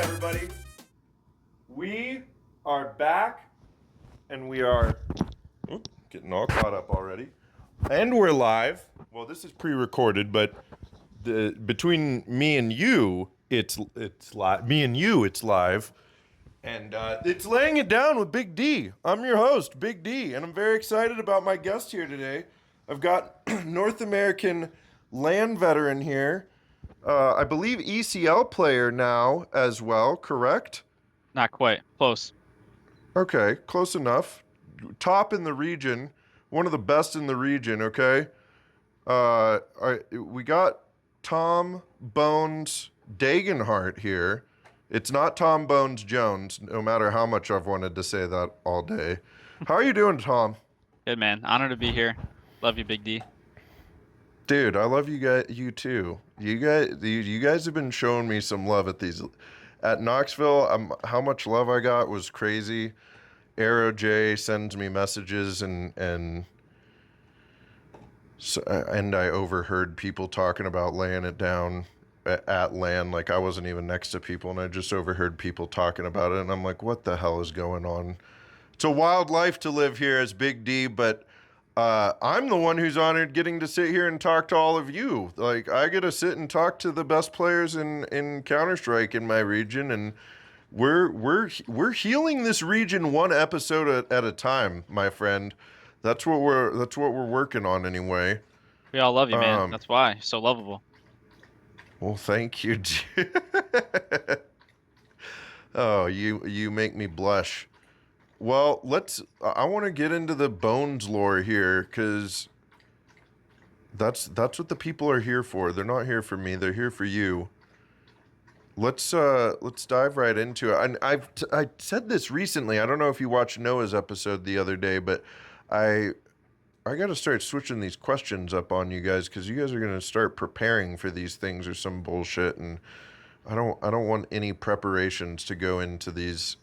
everybody. We are back, and we are getting all caught up already. And we're live. Well, this is pre-recorded, but between me and you, it's live. Me and you, it's live, and it's laying it down with Big D. I'm your host, Big D, and I'm very excited about my guest here today. I've got North American LAN veteran here. I believe ECL player now as well, correct? Not quite. Close. Okay, close enough. Top in the region, one of the best in the region, okay? We got Tom Bones Degenhardt here. It's not Tom Bones Jones, no matter how much I've wanted to say that all day. How are you doing, Tom? Good, man. Honored to be here. Love you, Big D. Dude, I love you guys. You too. You guys have been showing me some love at Knoxville. How much love I got was crazy. Arrow J sends me messages and I overheard people talking about laying it down at LAN. Like I wasn't even next to people, and I just overheard people talking about it, and I'm like, what the hell is going on? It's a wild life to live here as Big D, but I'm the one who's honored getting to sit here and talk to all of you. Like I get to sit and talk to the best players in Counter-Strike in my region, and we're healing this region one episode at a time, my friend. That's what we're working on anyway. We all love you, man. Um, That's why. So lovable. well, thank you. Oh, you make me blush. Well, I want to get into the Bones lore here, because that's what the people are here for. They're not here for me. They're here for you. Let's dive right into it. And I said this recently. I don't know if you watched Noah's episode the other day, but I I got to start switching these questions up on you guys, because you guys are going to start preparing for these things or some bullshit, and I don't want any preparations to go into these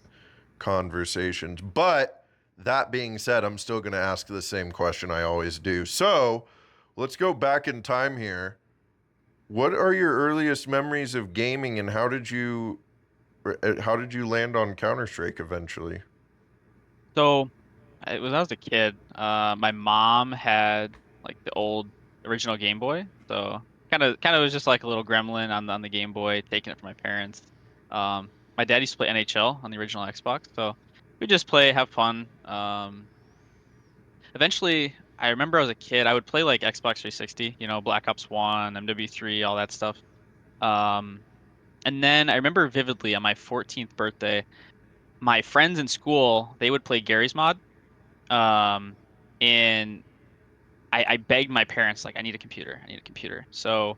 conversations. But that being said, I'm still going to ask the same question I always do. So let's go back in time here. What are your earliest memories of gaming, and how did you land on Counter-Strike eventually? So, when I was a kid, my mom had like the old original Game Boy. So kind of was just like a little gremlin on the Game Boy, taking it from my parents. My dad used to play NHL on the original Xbox, so we just play, have fun. Eventually, I remember as a kid, I would play like Xbox 360, Black Ops 1, MW3, all that stuff. Um, and then I remember vividly on my 14th birthday, my friends in school, they would play Gary's Mod. Um, and I begged my parents, like, I need a computer. I need a computer. So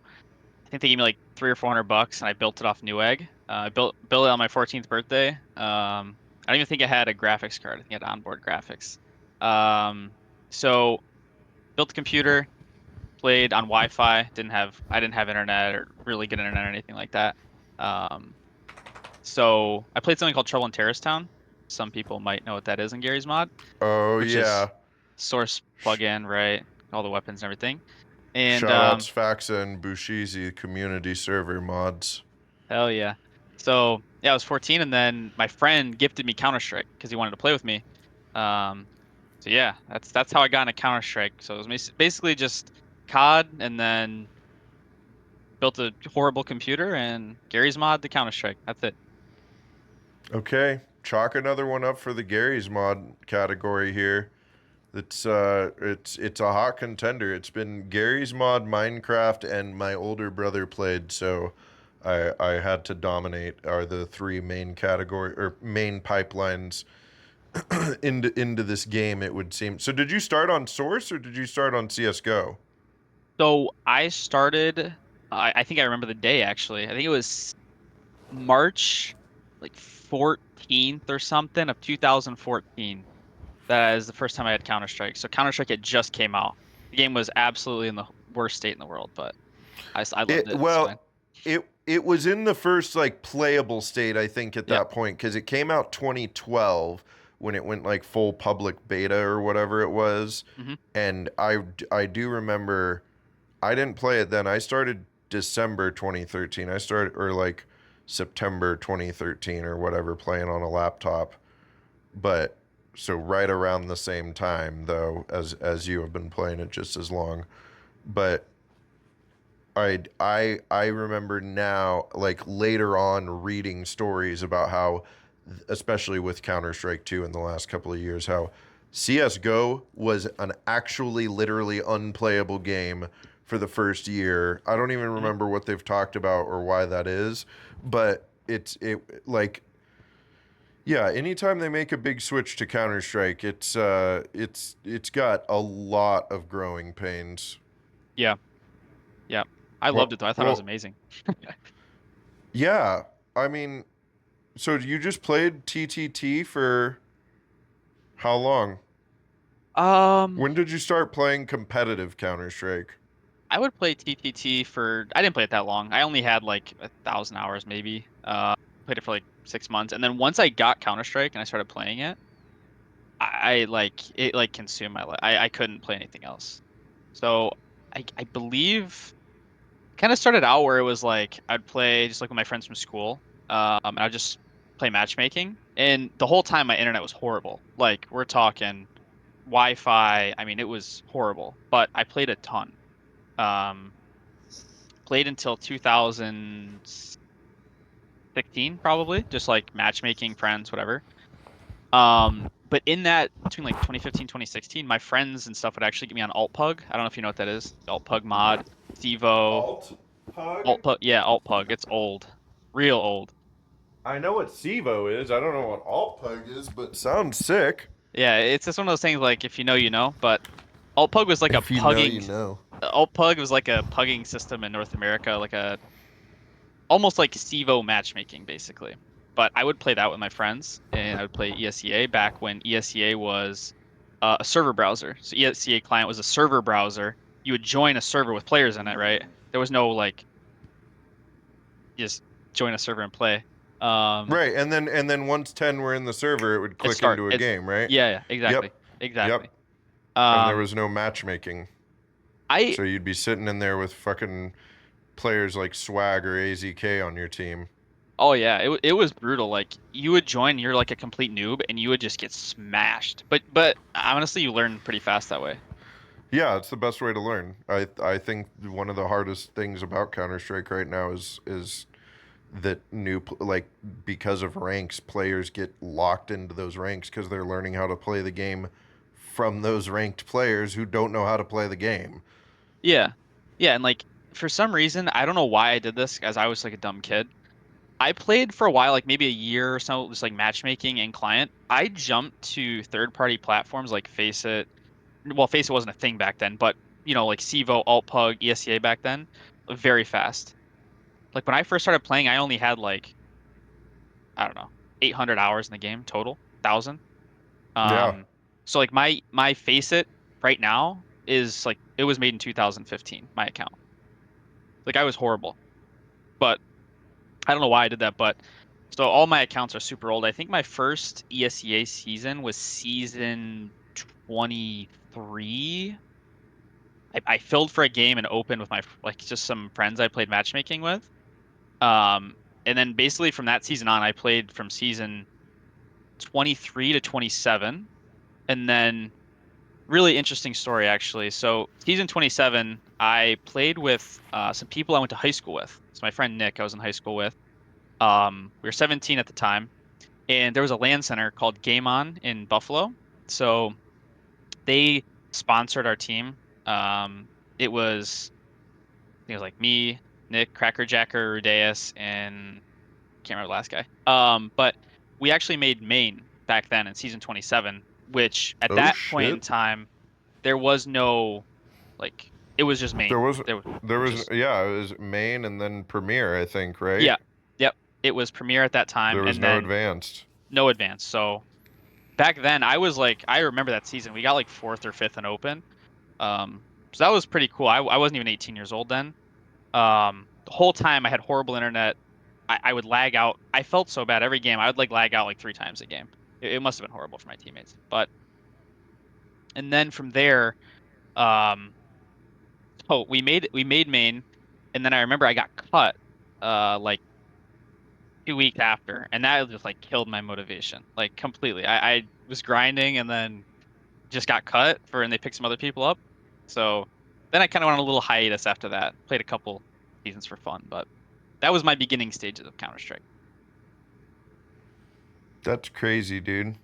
I think they gave me like 300 or 400 bucks, and I built it off Newegg. I built it on my 14th birthday. I don't even think I had a graphics card. I think I had onboard graphics. So built the computer, played on Wi-Fi. I didn't have internet or really good internet or anything like that. Um, so I played something called Trouble in Terrorist Town. Some people might know what that is in Gary's Mod, Oh which is yeah. source Sh- plugin, right? All the weapons and everything. And Shout outs Faxa and Bushizi community server mods. hell yeah. So yeah, I was 14, and then my friend gifted me Counter-Strike because he wanted to play with me. Um, so yeah, that's how I got into Counter-Strike. So it was basically just COD, and then built a horrible computer and Gary's Mod to Counter-Strike. That's it. Okay, chalk another one up for the Gary's mod category here. It's a hot contender. It's been Gary's mod, Minecraft, and my older brother played, so I had to dominate are the three main category or main pipelines into this game, it would seem. So did you start on Source, or did you start on CS:GO? So I started. I think I remember the day actually. I think it was March like 14th or something of 2014. That is the first time I had Counter-Strike. So Counter-Strike had just came out. The game was absolutely in the worst state in the world, but I loved It it. It's fine. well, it was in the first like playable state, I think, at Yep. that point, because it came out 2012 when it went like full public beta or whatever it was. hmm And I do remember I didn't play it then. I started December 2013. I started, or like September 2013 or whatever, playing on a laptop. But so right around the same time though, as you have been playing it just as long. But I remember now, like later on, reading stories about how, especially with Counter Strike 2 in the last couple of years, how CS:GO was an actually literally unplayable game for the first year. I don't even Mhm. remember what they've talked about or why that is, but it like, yeah, anytime they make a big switch to Counter Strike, it's got a lot of growing pains. Yeah, yeah. I loved Well, it though. I thought it was well, amazing. yeah. I mean, so you just played TTT for how long? Um, When did you start playing competitive Counter Strike? I would play TTT for. I didn't play it that long. I only had like 1,000 hours maybe. Played it for like 6 months, and then once I got Counter-Strike and I started playing it, I like it like consumed my life. I couldn't play anything else. So I believe kind of started out where it was like I'd play just like with my friends from school, and I'd just play matchmaking, and the whole time my internet was horrible. Like we're talking Wi-Fi. I mean, it was horrible, but I played a ton. Um, Played until 2016 probably, just like matchmaking friends, whatever. But in that between like 2015, 2016, my friends and stuff would actually get me on alt pug. I don't know if you know what that is. Alt pug mod, Stevo, Alt Pug? alt pug. Yeah, alt pug. It's old, real old. I know what Sivo is. I don't know what Alt Pug is, but sounds sick. Yeah, it's just one of those things like if you know, you know. But alt pug was like a If you know, you pugging. know. Alt pug was like a pugging system in North America, like a almost like Stevo matchmaking basically. But I would play that with my friends, and I would play ESEA back when ESEA was a server browser. So ESEA client was a server browser. You would join a server with players in it, right? There was no like just join a server and play. Um, Right, and then once 10 were in the server, it would it click start into a it. game, right? Yeah, yeah, exactly, Yep. exactly. Yep. And there Um, was no matchmaking. I So you'd be sitting in there with fucking players like Swag or AZK on your team. Oh yeah, it was brutal. Like you would join, you're like a complete noob, and you would just get smashed. But honestly, you learn pretty fast that way. Yeah, it's the best way to learn. I think one of the hardest things about Counter Strike right now is that like because of ranks, players get locked into those ranks because they're learning how to play the game from those ranked players who don't know how to play the game. Yeah. Yeah, and like for some reason, I don't know why I did this as I was like a dumb kid. I played for a while, like maybe a year or so, just like matchmaking and client. I jumped to third-party platforms like Faceit. Well, Faceit wasn't a thing back then, but like Civo, Altpug, ESEA back then, very fast. Like when I first started playing, I only had like, I don't know, 800 hours in the game total, 1,000. Yeah, So like my Faceit right now is like it was made in 2015, my account. Like I was horrible. But I don't know why I did that, but so all my accounts are super old. I think my first ESEA season was season 23. I filled for a game and opened with my like just some friends I played matchmaking with. Um, and then basically from that season on, I played from season 23 to 27, and then really interesting story actually. So season 27, I played with some people I went to high school with. So my friend Nick, I was in high school with. We were 17 at the time, and there was a LAN center called Game On in Buffalo. So they sponsored our team. It was I think it was like me, Nick, Crackerjacker, Rudeus, and can't remember the last guy. But we actually made main back then in season 27, which at oh that point in shit. time there was no like it was just There main. was there There was was just yeah, it was main and then premiere, I think, right? yeah, yep. It was Premiere at that time, There was and no then advanced. no advance. So back then I was like I remember that season. We got like fourth or fifth in open. So that was pretty cool. I wasn't even 18 years old then. The whole time I had horrible internet. I would lag out. I felt so bad every game. I would like lag out like 3 times a game. It must have been horrible for my teammates. But and then from there, um, we made main, and then I remember I got cut, like 2 weeks after, and that just like killed my motivation, like completely. I was grinding and then just got cut for, and they picked some other people up. So then I kind of went on a little hiatus after that. Played a couple seasons for fun, but that was my beginning stages of Counter-Strike. That's crazy, dude.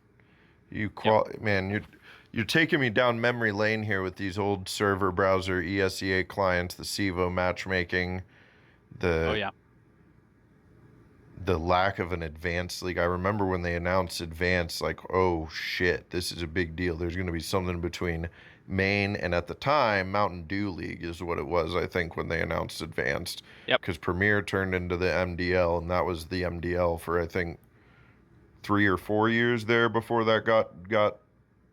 Yep. Man, you're taking me down memory lane here with these old server browser ESEA clients, the CEVO matchmaking, Oh the yeah. the lack of an advanced league. I remember when they announced advanced, like, oh shit, this is a big deal. There's going to be something between main and, at the time, Mountain Dew League is what it was, I think, when they announced advanced. Yep. Because Premier turned into the MDL, and that was the MDL for, I think, 3 or 4 years there before that got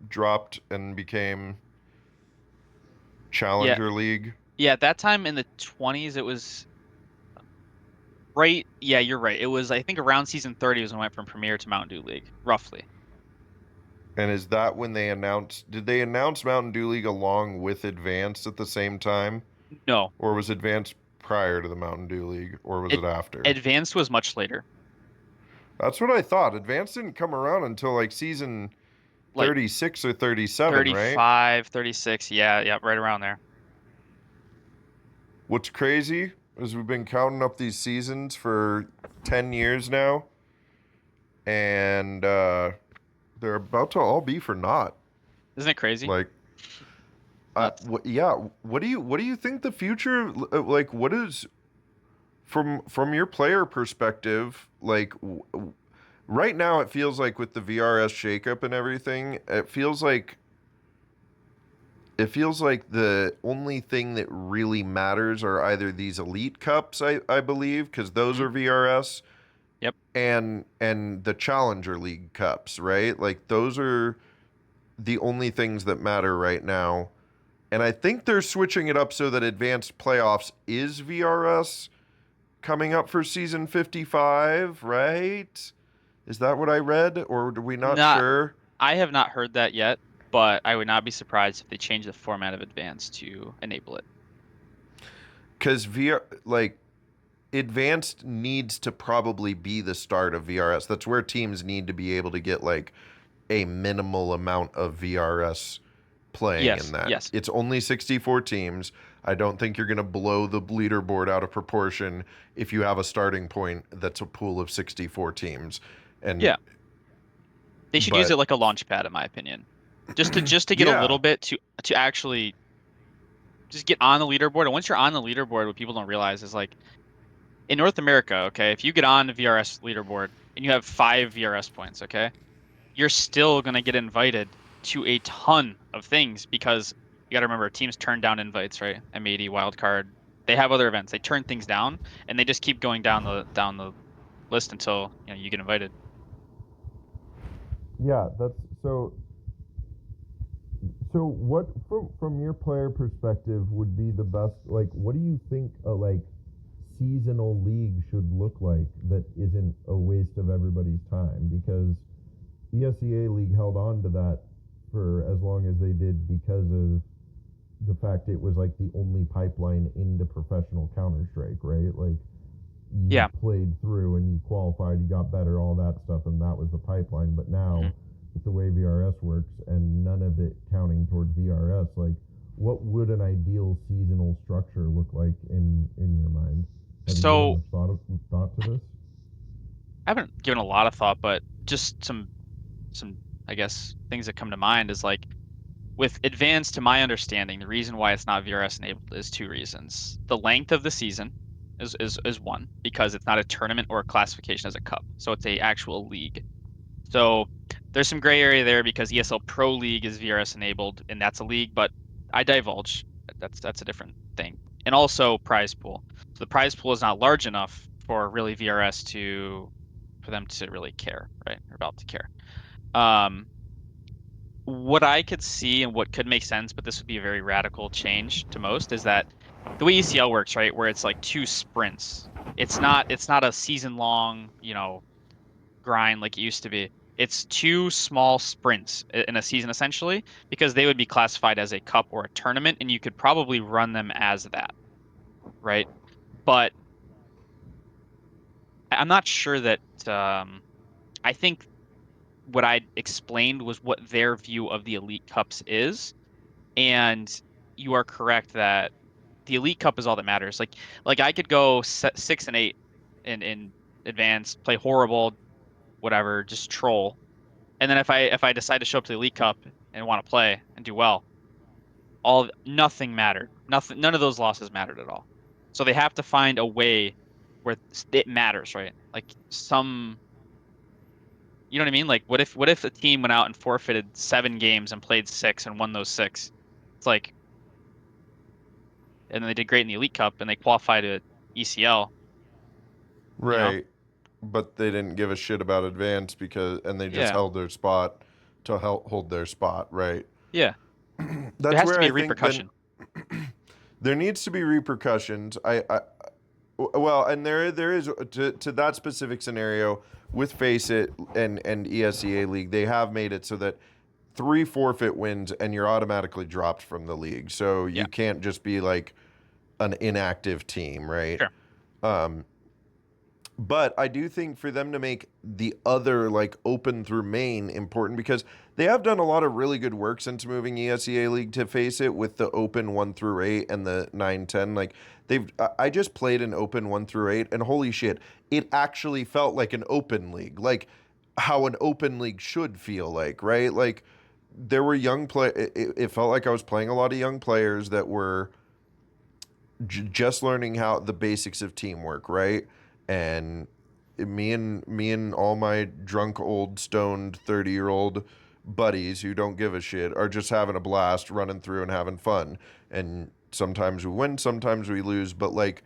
dropped and became Yeah. Challenger League. Yeah. At that time in the 20s, it was right. Yeah, you're right. It was, I think, around season 30 was when I went from Premier to Mountain Dew League, roughly. And is that when they announced? Did they announce Mountain Dew League along with Advanced at the same time? No, Or was Advanced prior to the Mountain Dew League? Or was it it after? Advanced was much later, That's what I thought. Advanced didn't come around until like season like 36 or 37, right? 35, 36. Yeah, yeah, right around there. What's crazy is we've been counting up these seasons for 10 years now, and they're about to all be for naught. Isn't it crazy? Like, Nuts. yeah. What do you think the future like? What is from your player perspective? Like, right now, it feels like with the VRS shakeup and everything, it feels like the only thing that really matters are either these elite cups, I believe, because those Hmm. are VRS, Yep. and the Challenger League cups, right? Like those are the only things that matter right now. And I think they're switching it up so that advanced playoffs is VRS coming up for season 55, right? Is that what I read, or are we not Not, sure? I have not heard that yet, but I would not be surprised if they change the format of Advanced to enable it. Because like advanced needs to probably be the start of VRS. That's where teams need to be able to get like a minimal amount of VRS playing in Yes, that. yes. It's only 64 teams. I don't think you're going to blow the leaderboard out of proportion if you have a starting point that's a pool of 64 teams. And Yeah. They should use it but like a launch pad, in my opinion. Just to get a yeah, little bit to actually just get on the leaderboard. And once you're on the leaderboard, what people don't realize is like in North America, okay, if you get on the VRS leaderboard and you have 5 VRS points, okay, you're still gonna get invited to a ton of things because you gotta remember teams turn down invites, right? M80, wildcard. They have other events. They turn things down and they just keep going down the list until you get invited. yeah, that's so. So, what from your player perspective would be the best? Like, what do you think a seasonal league should look like that isn't a waste of everybody's time? Because ESEA League held on to that for as long as they did because of the fact it was like the only pipeline into professional Counter Strike, right? Like you Yeah. played through and you qualified, you got better, all that stuff, and that was the pipeline. But now, Mhm. with the way VRS works and none of it counting toward VRS, like what would an ideal seasonal structure look like in your mind? Have you given So much thought to this? I haven't given a lot of thought, but just some I guess things that come to mind is like with advanced, to my understanding, the reason why it's not VRS enabled is two reasons. The length of the season is one, because it's not a tournament or a classification as a cup. So it's a actual league. So there's some gray area there because ESL Pro League is VRS enabled and that's a league, but I divulge. That's a different thing. And also prize pool. So the prize pool is not large enough for really VRS to for them to really care, right? Or about to care. Um, what I could see and what could make sense, but this would be a very radical change to most, is that the way ECL works, right, where it's like 2 sprints. It's not a season long, grind like it used to be. It's 2 small sprints in a season essentially, because they would be classified as a cup or a tournament, and you could probably run them as that, right? But I'm not sure that I think what I explained was what their view of the Elite Cups is, and you are correct that the Elite Cup is all that matters. Like I could go 6-8 in advanced, play horrible, whatever, just troll, and then if I decide to show up to the Elite Cup and want to play and do well, nothing mattered. Nothing, none of those losses mattered at all. So they have to find a way where it matters, right? Like you know what I mean? Like what if a team went out and forfeited 7 games and played 6 and won those 6? It's like, and then they did great in the Elite Cup and they qualified to ECL, you know? Right. But they didn't give a shit about advance and they just Yeah. held their spot to hold their spot, right? Yeah. There That's has to where be I a think then repercussion. there needs to be repercussions. Well, and there is to that specific scenario with Face It and ESEA League. They have made it so that 3 forfeit wins and you're automatically dropped from the league. So Yeah. you can't just be like an inactive team, right? Sure. Um, but I do think for them to make the other like open through main important because they have done a lot of really good work since moving ESEA League to Face It with the open 1 through 8 and the 9-10. Like I just played an open 1 through 8 and holy shit, it actually felt like an open league. Like how an open league should feel like, right? Like there were young it felt like I was playing a lot of young players that were just learning how the basics of teamwork, right? And me and all my drunk old stoned 30-year-old buddies who don't give a shit are just having a blast running through and having fun. And sometimes we win, sometimes we lose, but like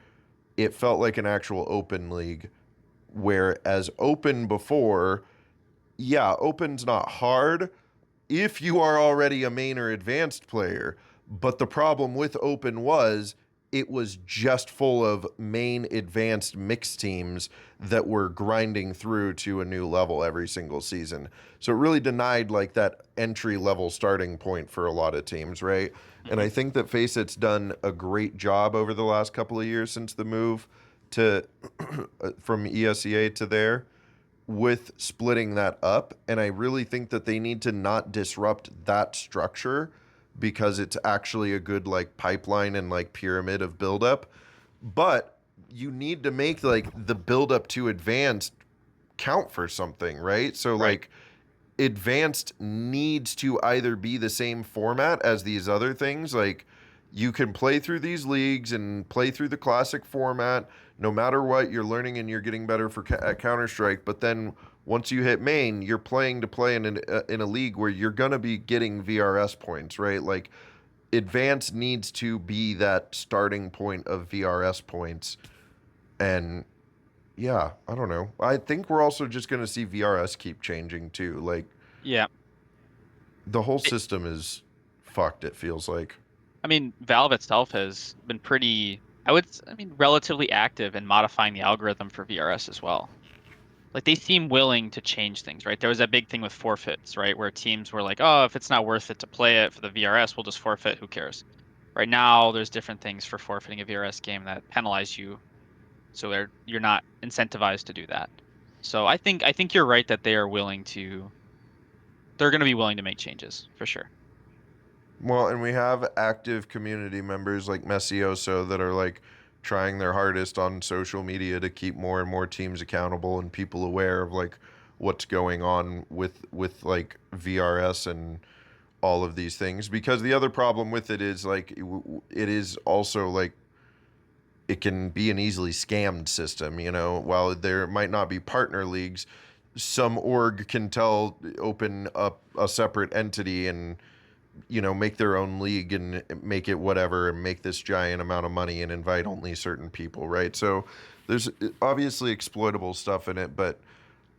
it felt like an actual open league. Whereas open before, yeah, open's not hard, if you are already a main or advanced player. But the problem with Open was it was just full of main advanced mixed teams that were grinding through to a new level every single season. So it really denied like that entry level starting point for a lot of teams, right? And Hmm. I think that Facet's done a great job over the last couple of years since the move to from ESEA to there with splitting that up. And I really think that they need to not disrupt that structure because it's actually a good like pipeline and like pyramid of buildup. But you need to make like the buildup to advanced count for something, right? So Right. like advanced needs to either be the same format as these other things. Like you can play through these leagues and play through the classic format. No matter what, you're learning and you're getting better for at Counter Strike. But then once you hit main, you're playing to play in a league where you're gonna be getting VRS points, right? Like advanced needs to be that starting point of VRS points. And yeah, I don't know. I think we're also just gonna see VRS keep changing too. Like Yeah. the whole It, system is fucked, it feels like. I mean, Valve itself has been I mean, relatively active in modifying the algorithm for VRS as well. Like they seem willing to change things, right? There was that big thing with forfeits, right? Where teams were like, "Oh, if it's not worth it to play it for the VRS, we'll just forfeit. Who cares?" Right now, there's different things for forfeiting a VRS game that penalize you, so you're not incentivized to do that. So I think you're right that they're going to be willing to make changes for sure. Well, and we have active community members like Messioso that are like trying their hardest on social media to keep more and more teams accountable and people aware of like what's going on with like VRS and all of these things. Because the other problem with it is like it is also like it can be an easily scammed system, you know. While there might not be partner leagues, some org can open up a separate entity and make their own league and make it whatever and make this giant amount of money and invite only certain people, right? So there's obviously exploitable stuff in it, but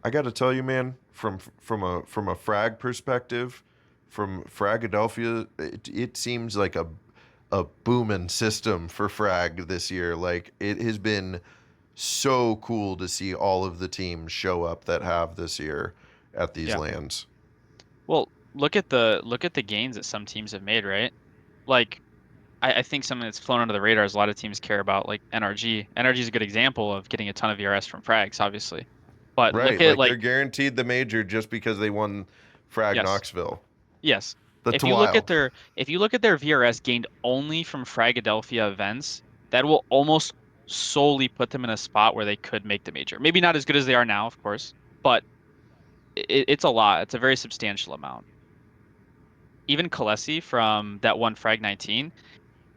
I got to tell you, man, from a frag perspective, from Fragadelphia, it seems like a booming system for frag this year. Like it has been so cool to see all of the teams show up that have this year at these Yeah. lands. Well, look at the gains that some teams have made, right? Like I think something that's flown under the radar is a lot of teams care about like NRG. NRG is a good example of getting a ton of VRS from frags, obviously. But look Right, at like they're like guaranteed the major just because they won Frag yes, Knoxville. yes. That's wild. If you look at their VRS gained only from Fragadelphia events, that will almost solely put them in a spot where they could make the major. Maybe not as good as they are now, of course, but it's a lot. It's a very substantial amount. Even Kalesi from that one Frag 19,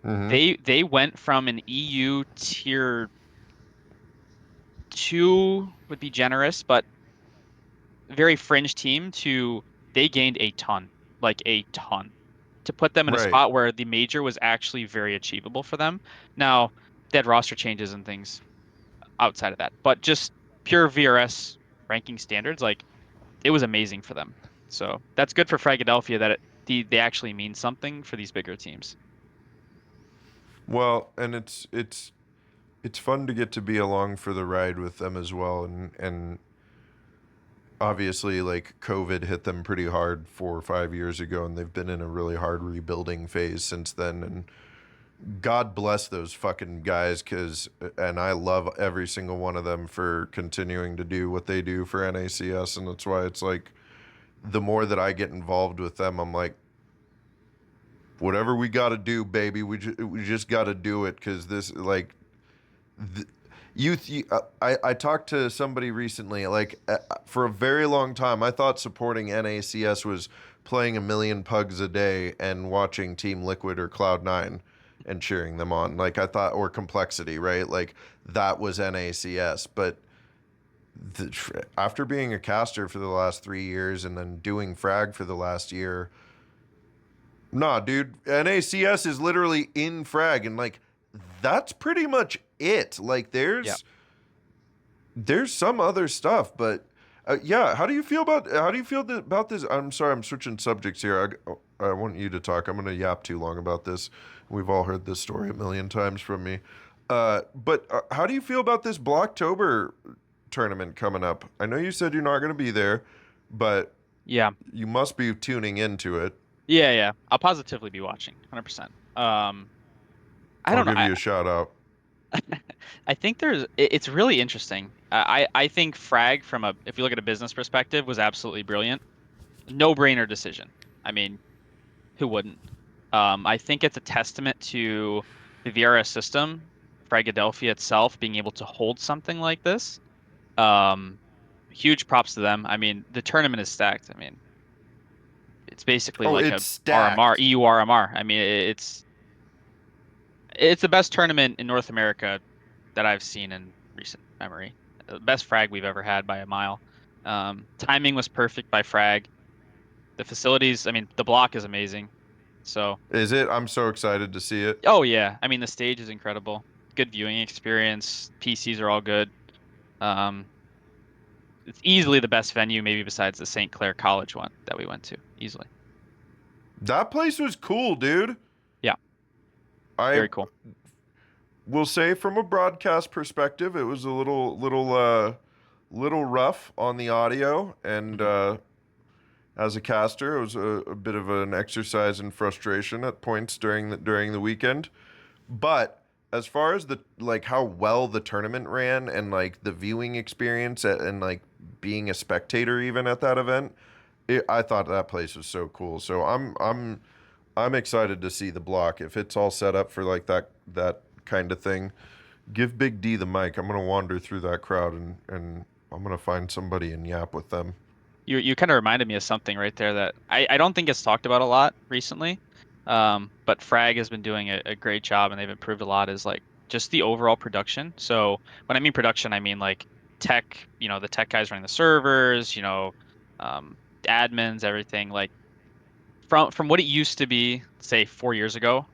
Hmm. they went from an EU tier 2 would be generous, but very fringe team to they gained a ton, like a ton, to put them in a Right. spot where the major was actually very achievable for them. Now, they had roster changes and things outside of that, but just pure VRS ranking standards, like it was amazing for them. So that's good for Philadelphia that they actually mean something for these bigger teams. Well, and it's fun to get to be along for the ride with them as well, and obviously like COVID hit them pretty hard 4 or 5 years ago, and they've been in a really hard rebuilding phase since then. And God bless those fucking guys, and I love every single one of them for continuing to do what they do for NACS, and that's why it's like the more that I get involved with them, I'm like, whatever we got to do, baby, we just got to do it because this like th- I talked to somebody recently, like for a very long time, I thought supporting NACS was playing a million pugs a day and watching Team Liquid or Cloud9 and cheering them on. Like I thought, or Complexity, right? Like that was NACS. But after being a caster for the last 3 years and then doing frag for the last year, nah, dude, NACS is literally in frag, and like that's pretty much it. Like Yeah. there's some other stuff, but yeah. How do you feel about this? I'm sorry, I'm switching subjects here. I want you to talk. I'm gonna yap too long about this. We've all heard this story a million times from me. But how do you feel about this Blocktober tournament coming up? I know you said you're not gonna be there, but Yeah. you must be tuning into it. Yeah, yeah. I'll positively be watching, 100%. I I'll don't know. give you a shout out. I think it's really interesting. I think Frag from a if you look at a business perspective was absolutely brilliant. No-brainer decision. I mean, who wouldn't? I think it's a testament to the VRS system, Fragadelphia itself being able to hold something like this. Um, Huge props to them. I mean, the tournament is stacked. I mean, it's basically Oh, like it's a RMR, stacked. EU RMR. I mean, it's the best tournament in North America that I've seen in recent memory. Best frag we've ever had by a mile. Timing was perfect by frag. The facilities, I mean, the block is amazing. So, Is it? I'm so excited to see it. oh yeah, I mean the stage is incredible. Good viewing experience. PCs are all good. Um, it's easily the best venue, maybe besides the St. Clair College one that we went to. Easily. That place was cool, dude. Yeah, I very cool. will say from a broadcast perspective, it was a little rough on the audio, and Hmm. as a caster, it was a bit of an exercise in frustration at points during the weekend. But as far as the like how well the tournament ran and like the viewing experience and like being a spectator even at that event, I thought that place was so cool. So I'm excited to see the block if it's all set up for like that kind of thing. Give Big D the mic. I'm gonna wander through that crowd and I'm gonna find somebody and yap with them. You kind of reminded me of something right there that I don't think gets talked about a lot recently. But Frag has been doing a great job and they've improved a lot is like just the overall production. So when I mean production, I mean like tech, the tech guys running the servers, admins, everything. Like from what it used to be, say 4 years ago,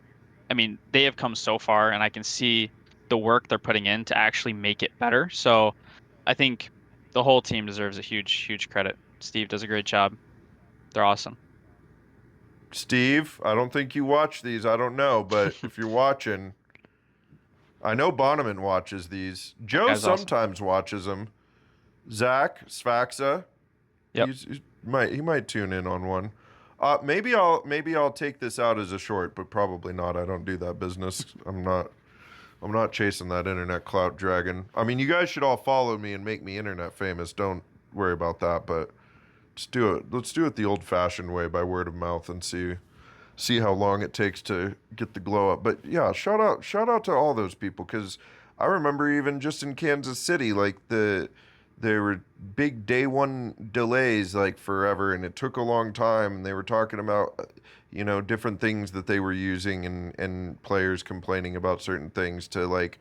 I mean, they have come so far and I can see the work they're putting in to actually make it better. So I think the whole team deserves a huge credit. Steve does a great job. They're awesome. Steve, I don't think you watch these. I don't know, but if you're watching, I know Bonneman watches these. That Joe guy's awesome. sometimes watches them. Zach Sfaxa, Yep. he might tune in on one. Maybe I'll take this out as a short, but probably not. I don't do that business. I'm not chasing that internet clout dragon. I mean, you guys should all follow me and make me internet famous. Don't worry about that, but let's do it. Let's do it the old-fashioned way by word of mouth and see how long it takes to get the glow up. But yeah, shout out to all those people, because I remember even just in Kansas City, like there were big day one delays like forever, and it took a long time, and they were talking about different things that they were using, and players complaining about certain things, to like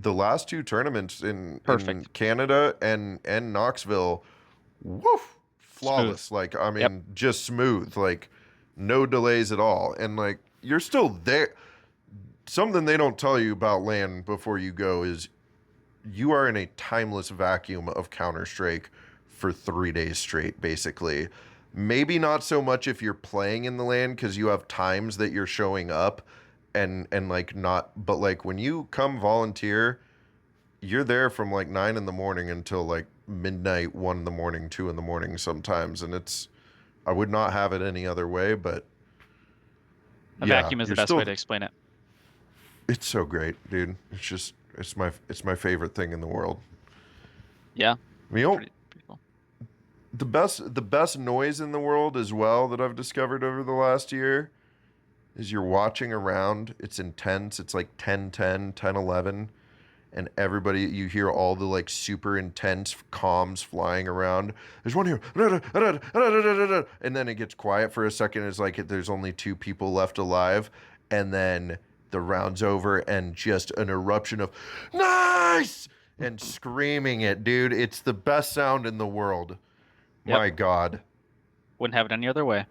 the last two tournaments in Perfect. Canada and Knoxville. Woof, Smooth. flawless. Like, I Yep. mean, just smooth. Like, no delays at all. And like, you're still there. Something they don't tell you about LAN before you go is you are in a timeless vacuum of Counter-Strike for 3 days straight, basically. Maybe not so much if you're playing in the LAN, because you have times that you're showing up and like not, but like when you come volunteer, you're there from like 9 in the morning until like midnight, 1 in the morning, 2 in the morning sometimes, and I would not have it any other way. But A yeah, vacuum is the you're best way still. to explain it. It's so great, dude. It's my favorite thing in the world. Yeah. You know, Pretty cool. the best noise in the world as well that I've discovered over the last year is you're watching around. It's intense. It's like 10:10, 10:11, and everybody, you hear all the like super intense comms flying around. There's one here, and then it gets quiet for a second. It's like there's only two people left alive, and then the round's over, and just an eruption of nice and screaming it, dude. It's the best sound in the world. Yep. My God. Wouldn't have it any other way.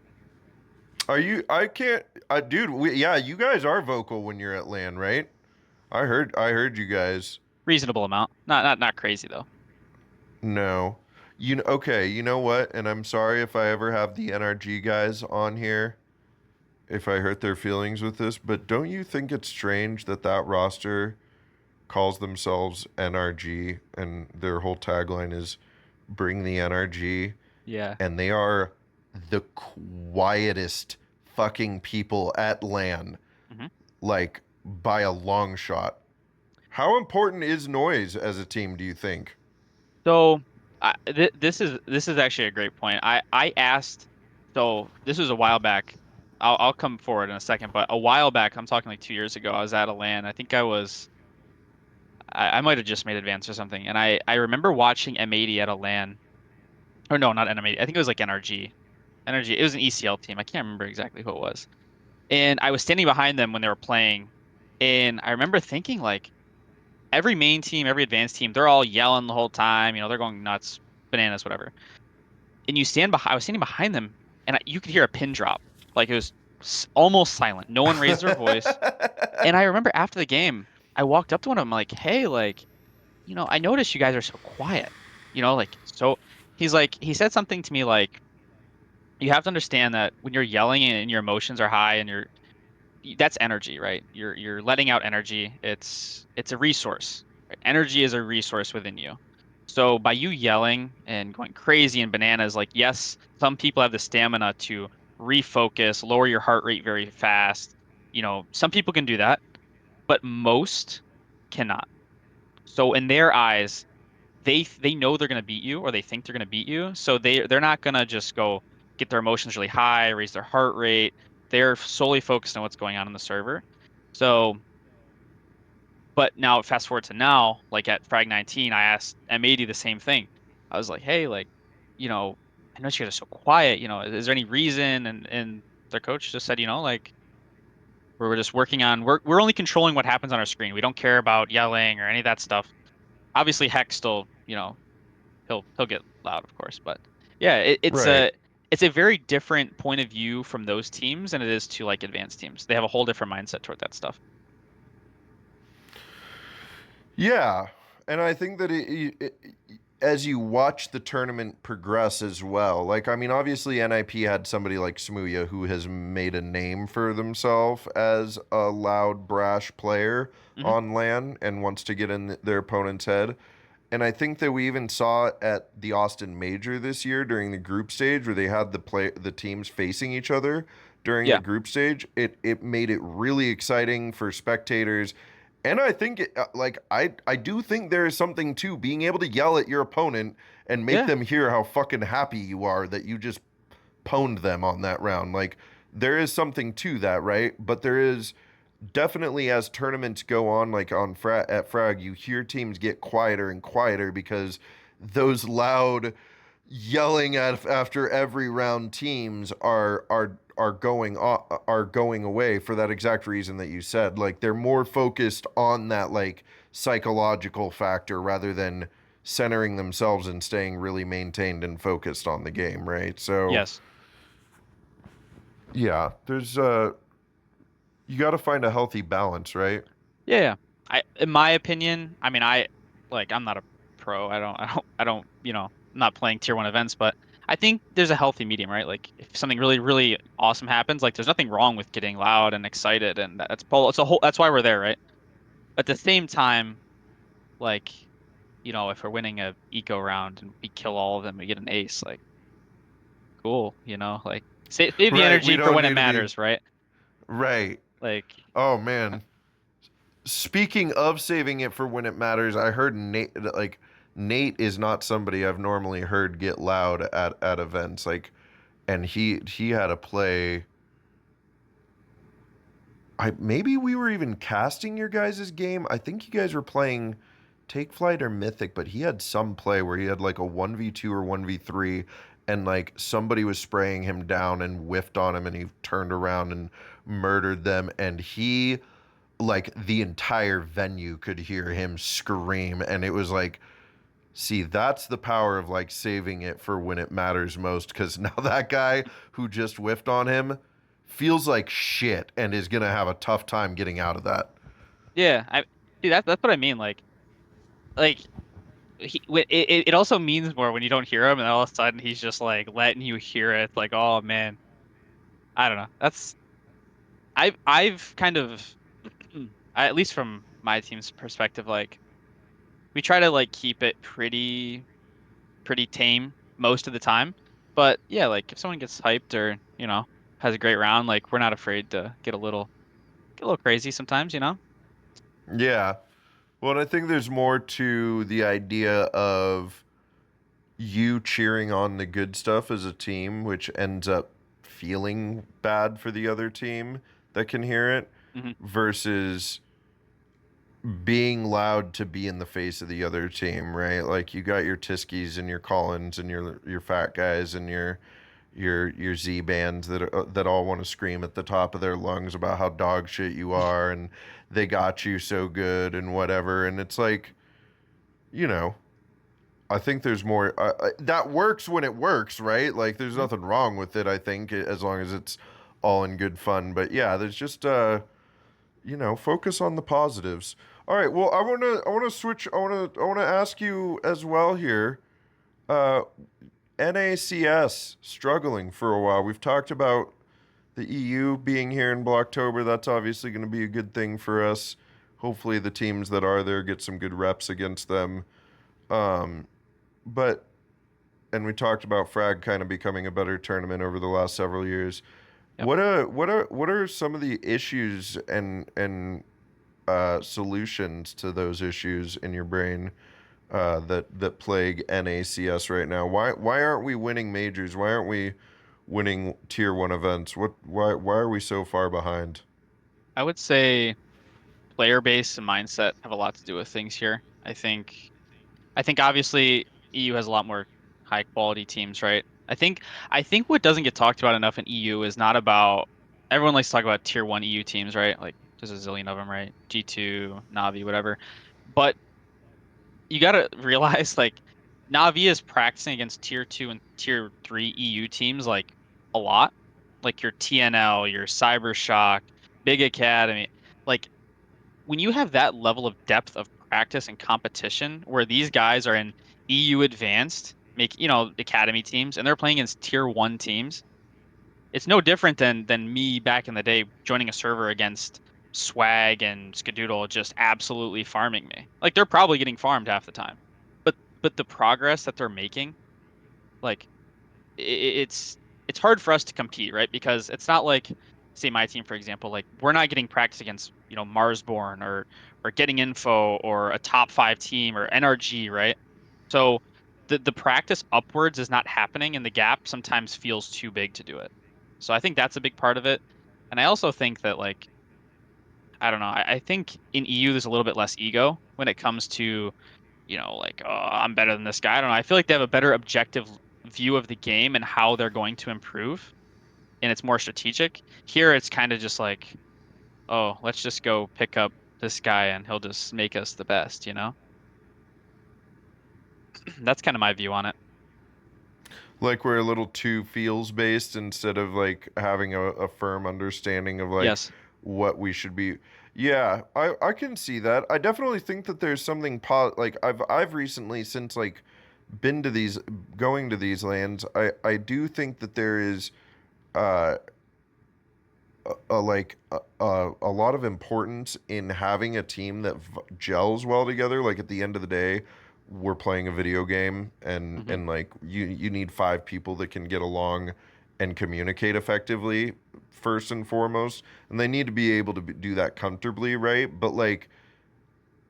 Are you? I can't, dude. Yeah, you guys are vocal when you're at LAN, right? I heard you guys. Reasonable amount. Not crazy though. No. Okay, you know what? And I'm sorry if I ever have the NRG guys on here, if I hurt their feelings with this, but don't you think it's strange that that roster calls themselves NRG and their whole tagline is bring the NRG, Yeah. and they are the quietest fucking people at LAN, hmm like by a long shot. How important is noise as a team, do you think? So this is actually a great point. I asked. So this was a while back. I'll come forward in a second, but a while back, I'm talking like 2 years ago. I was at a LAN. I think I might have just made advance or something, and I remember watching M80 at a LAN. Or no, not M80. I think it was like NRG. NRG. It was an ECL team. I can't remember exactly who it was. And I was standing behind them when they were playing, and I remember thinking like every main team, every advanced team, they're all yelling the whole time. They're going nuts, bananas, whatever. And you stand behind, I was standing behind them, and you could hear a pin drop. Like it was almost silent. No one raised their voice. And I remember after the game, I walked up to one of them like, "Hey, like, I noticed you guys are so quiet. Like so." He said something to me like, "You have to understand that when you're yelling and your emotions are high and that's energy, right? You're letting out energy. It's a resource. Right? Energy is a resource within you. So by you yelling and going crazy and bananas, like yes, some people have the stamina to refocus, lower your heart rate very fast. Some people can do that, but most cannot. So in their eyes, they know they're gonna beat you or they think they're gonna beat you. So they're not gonna just go get their emotions really high, raise their heart rate. They're solely focused on what's going on the server. So, but now fast forward to now, like at Frag 19, I asked M80 the same thing. I was like, hey, like, you know, I know you guys are so quiet, is there any reason? And their coach just said, like we're just working on we're only controlling what happens on our screen. We don't care about yelling or any of that stuff. Obviously, Heck still, he'll get loud, of course. But yeah, Right. it's a very different point of view from those teams than it is to like advanced teams. They have a whole different mindset toward that stuff. Yeah, and I think that as you watch the tournament progress as well, like I mean, obviously NIP had somebody like Smooya who has made a name for themselves as a loud, brash player hmm on LAN and wants to get in their opponent's head. And I think that we even saw it at the Austin Major this year during the group stage where they had the teams facing each other during the Yeah, group stage. It made it really exciting for spectators. And I think I do think there is something to being able to yell at your opponent and make yeah, them hear how fucking happy you are that you just pwned them on that round. Like there is something to that, right? But there is definitely as tournaments go on, like at Frag, you hear teams get quieter and quieter because those loud yelling at after every round teams are going away for that exact reason that you said. Like they're more focused on that like psychological factor rather than centering themselves and staying really maintained and focused on the game, right? So yes. yeah, there's you got to find a healthy balance, right? Yeah, yeah. In my opinion, I mean, I'm not a pro. I'm not playing tier one events, but I think there's a healthy medium, right? Like if something really, really awesome happens, like there's nothing wrong with getting loud and excited, and it's a whole. That's why we're there, right? At the same time, like, if we're winning a eco round and we kill all of them, we get an ace, like, cool, like save the Right, we energy for don't when it need to be matters, right? right. Like, Oh uh, man. Speaking of saving it for when it matters, I heard Nate is not somebody I've normally heard get loud at events. Like, and he had a play. I maybe we were even casting your guys' game. I think you guys were playing Take Flight or Mythic, but he had some play where he had like a 1v2 or 1v3 and like somebody was spraying him down and whiffed on him and he turned around and murdered them and he like the entire venue could hear him scream and it was like see that's the power of like saving it for when it matters most because now that guy who just whiffed on him feels like shit and is gonna have a tough time getting out of that. yeah, see that's what I mean. Like it also means more when you don't hear him, and all of a sudden he's just like letting you hear it. Like, oh man, I don't know. I've kind of, at least from my team's perspective, like we try to like keep it pretty tame most of the time. But yeah, like if someone gets hyped or has a great round, like we're not afraid to get a little crazy sometimes. Yeah, well, and I think there's more to the idea of you cheering on the good stuff as a team, which ends up feeling bad for the other team that can hear it, Hmm. versus being loud to be in the face of the other team, right? Like you got your Tiskies and your Collins and your fat guys and your Z bands that all want to scream at the top of their lungs about how dog shit you are and they got you so good and whatever. And it's like, you know, I think there's more that works when it works, right? Like there's Hmm. nothing wrong with it. I think as long as it's all in good fun. But yeah, there's just focus on the positives. All right. Well, I want to switch. I want to ask you as well here. Uh, NACS struggling for a while. We've talked about the EU being here in Blocktober. That's obviously going to be a good thing for us. Hopefully, the teams that are there get some good reps against them. Um, but and we talked about Frag kind of becoming a better tournament over the last several years. Yep. What are some of the issues and solutions to those issues in your brain that plague NACS right now? Why aren't we winning majors? Why aren't we winning tier one events? Why are we so far behind? I would say player base and mindset have a lot to do with things here. I think obviously EU has a lot more high quality teams, right? I think what doesn't get talked about enough in EU is not about everyone likes to talk about tier one EU teams, right? Like there's a zillion of them, right? G2, Navi, whatever. But you gotta realize like Navi is practicing against tier two and tier three EU teams like a lot. Like your TNL, your Cybershock, Big Academy. Like when you have that level of depth of practice and competition where these guys are in EU advanced, academy teams, and they're playing against tier one teams, it's no different than me back in the day joining a server against Swag and Skadoodle just absolutely farming me. Like they're probably getting farmed half the time. but the progress that they're making, like it's it's hard for us to compete, right? Because it's not like, say my team, for example, like we're not getting practice against, Marsborn or getting info or a top five team or NRG, right? So the practice upwards is not happening and the gap sometimes feels too big to do it. So I think that's a big part of it. And I also think that like, I don't know, I think in EU there's a little bit less ego when it comes to, like, oh, I'm better than this guy. I don't know. I feel like they have a better objective view of the game and how they're going to improve, and it's more strategic. Here, it's kind of just like, oh, let's just go pick up this guy and he'll just make us the best, you know? That's kind of my view on it. Like we're a little too feels based instead of like having a firm understanding of like Yes. what we should be. Yeah, I can see that. I definitely think that there's something like I've recently since like been to these going to these lands. I do think that there is uh a lot of importance in having a team that gels well together. Like at the end of the day, we're playing a video game, and Hmm. like you need five people that can get along and communicate effectively first and foremost, and they need to be able to do that comfortably, right? But like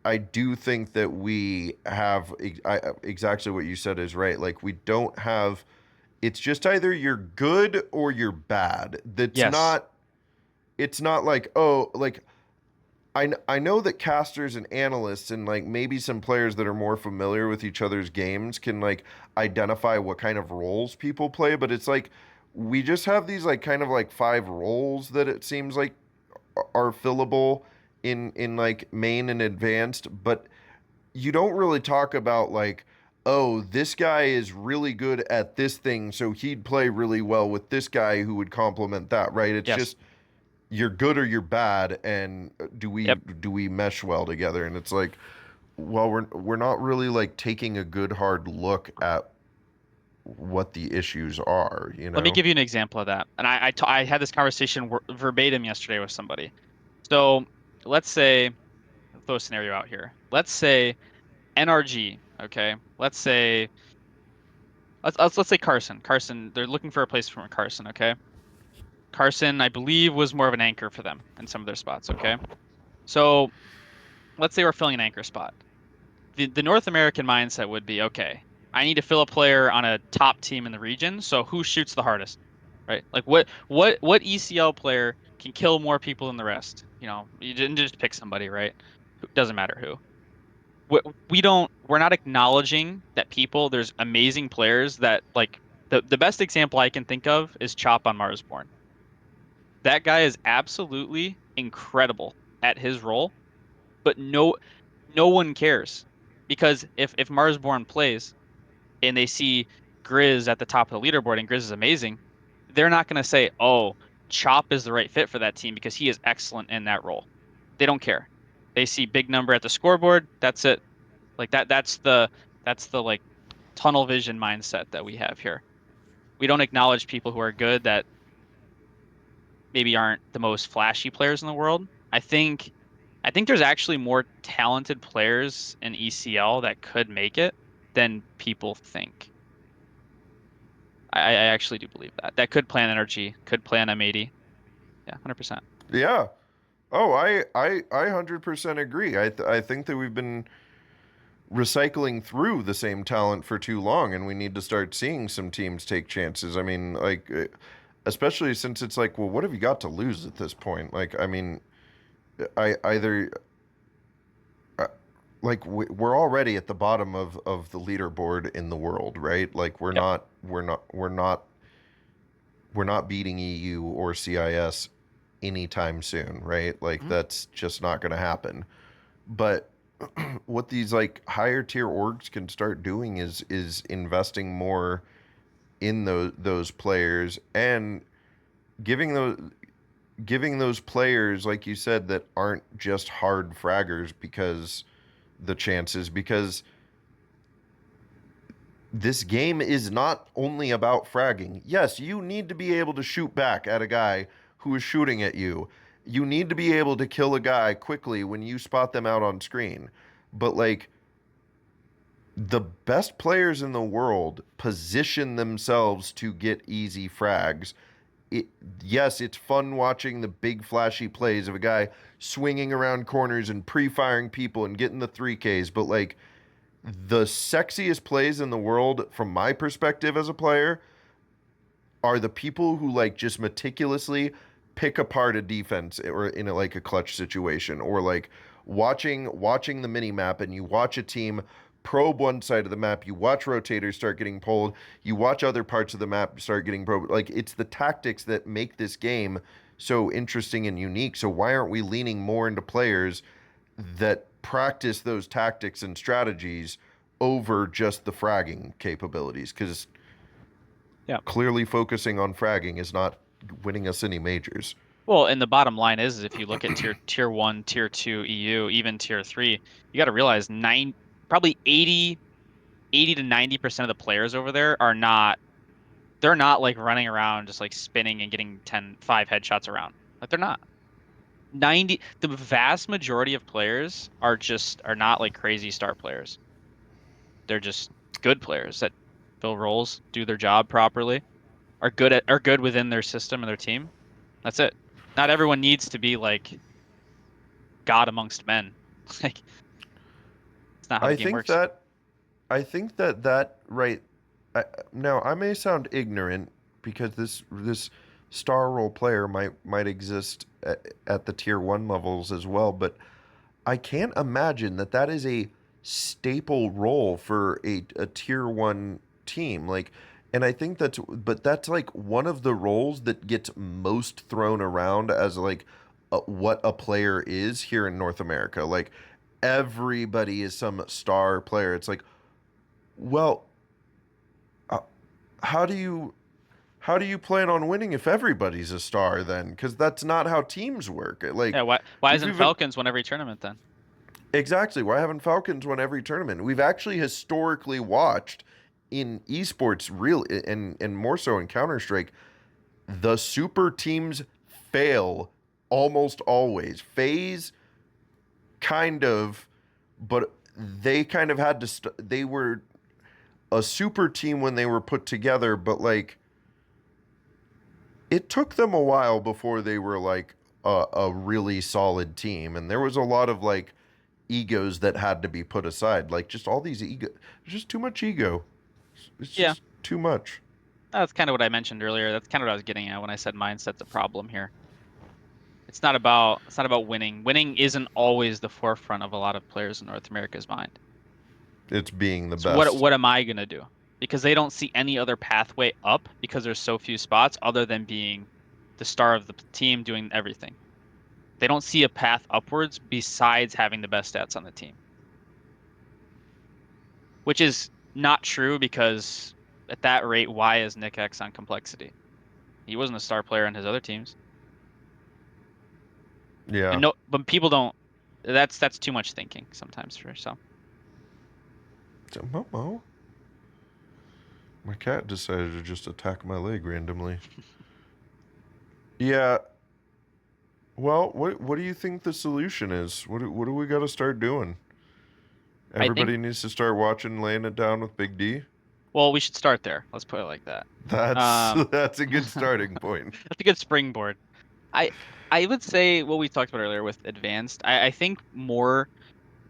I do think that we have exactly what you said is right. Like we don't have. It's just either you're good or you're bad. That's Yes. not, it's not like, oh, like I know that casters and analysts and like maybe some players that are more familiar with each other's games can like identify what kind of roles people play, but it's like we just have these like kind of like five roles that it seems like are fillable in like main and advanced, but you don't really talk about like, oh, this guy is really good at this thing, so he'd play really well with this guy who would complement that, right? It's Yes. just you're good or you're bad, and Yep. do we mesh well together? And it's like, well, we're not really like taking a good hard look at what the issues are, you Let me know? give you an example of that. And I had this conversation verbatim yesterday with somebody. So let's say, throw a scenario out here. Let's say NRG, okay? Let's say Carson. Carson, they're looking for a place for Carson, okay? Carson, I believe, was more of an anchor for them in some of their spots, okay? So let's say we're filling an anchor spot. The North American mindset would be, okay, I need to fill a player on a top team in the region, so who shoots the hardest, right? Like what ECL player can kill more people than the rest? You didn't just pick somebody, right? Doesn't matter who. We're not acknowledging that there's amazing players that like the best example I can think of is Chop on Marsborn. That guy is absolutely incredible at his role, but no one cares because if Marsborn plays and they see Grizz at the top of the leaderboard and Grizz is amazing, they're not going to say, "Oh, Chop is the right fit for that team because he is excellent in that role." They don't care. They see big number at the scoreboard, that's it. Like that's the like tunnel vision mindset that we have here. We don't acknowledge people who are good that maybe aren't the most flashy players in the world. I think there's actually more talented players in ECL that could make it than people think. I actually do believe that. That could play on energy, could play on M80. Yeah, 100%. Yeah. Oh, I 100% agree. I think that we've been recycling through the same talent for too long, and we need to start seeing some teams take chances. I mean, like, especially since it's like, well, what have you got to lose at this point? Like, I mean, I either uh, like we're already at the bottom of the leaderboard in the world, right? Like, Yep. we're not beating EU or CIS anytime soon, right? Like, Mhm. that's just not going to happen. But what these like higher tier orgs can start doing is investing more in those players and giving those giving those players, like you said, that aren't just hard fraggers because the chances, because this game is not only about fragging. Yes, you need to be able to shoot back at a guy who is shooting at you. You need to be able to kill a guy quickly when you spot them out on screen. But like the best players in the world position themselves to get easy frags. It, yes, it's fun watching the big flashy plays of a guy swinging around corners and pre-firing people and getting the 3Ks, but like the sexiest plays in the world from my perspective as a player are the people who like just meticulously pick apart a defense or in like a clutch situation, or like watching the mini map, and you watch a team probe one side of the map, you watch rotators start getting pulled, you watch other parts of the map start getting probed. Like it's the tactics that make this game so interesting and unique. So why aren't we leaning more into players that practice those tactics and strategies over just the fragging capabilities? Because Yeah. clearly focusing on fragging is not winning us any majors. Well, and the bottom line is if you look at tier 1, tier 2 EU, even tier 3, you got to realize probably 80 to 90% of the players over there are not they're not like running around just like spinning and getting 5 headshots around. Like they're not. The vast majority of players are not like crazy star players. They're just good players that fill roles, do their job properly, are good within their system and their team. That's it. Not everyone needs to be like God amongst men. Like it's not how the I game think works. that I think that that right I, now I may sound ignorant because this star role player might exist at the tier 1 levels as well, but I can't imagine that that is a staple role for a tier 1 team. Like, and I think but that's like one of the roles that gets most thrown around as like what a player is here in North America. Like, everybody is some star player. It's like, well, uh, how do you how do you plan on winning if everybody's a star then? Because that's not how teams work. Yeah, Like, why we've isn't even Falcons win every tournament then? exactly. Why haven't Falcons won every tournament? We've actually historically watched in esports, real and more so in Counter Strike, the super teams fail almost always. FaZe kind of, but they kind of had to. They were a super team when they were put together, but like it took them a while before they were like a really solid team, and there was a lot of like egos that had to be put aside. Like just all these ego, there's just too much ego. It's Yeah, just too much. that's kind of what I mentioned earlier. That's kind of what I was getting at when I said mindset's a problem here. It's not about winning. Winning isn't always the forefront of a lot of players in North America's mind. It's being the So best. what am I gonna do? Because they don't see any other pathway up because there's so few spots other than being the star of the team doing everything. They don't see a path upwards besides having the best stats on the team, which is not true because at that rate, why is Nick X on complexity? He wasn't a star player on his other teams. And Yeah. no, but people don't. That's too much thinking sometimes for some. So, Momo, my cat decided to just attack my leg randomly. Yeah. Well, what do you think the solution is? What do we got to start doing? I think, Everybody needs to start watching Laying It Down with Big D. well, we should start there. Let's put it like that. That's Um, that's a good that's starting point. a good springboard. I I would say what we talked about earlier with advanced. I think more.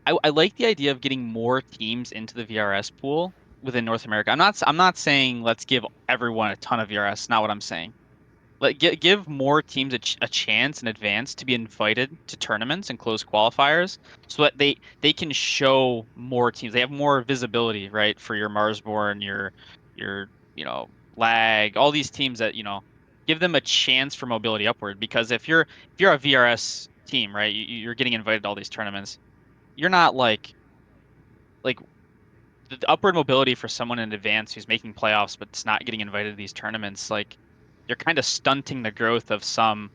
I like the idea of getting more teams into the VRS pool within North America. I'm not saying let's give everyone a ton of VRS. Not what I'm saying. Give more teams a chance in advance to be invited to tournaments and close qualifiers so that they can show more teams. They have more visibility, right? For your Marsborn, your Lag, all these teams that, give them a chance for mobility upward. Because if you're a VRS team, right, you're getting invited to all these tournaments. You're not like the upward mobility for someone in advance who's making playoffs but it's not getting invited to these tournaments, like you're kind of stunting the growth of some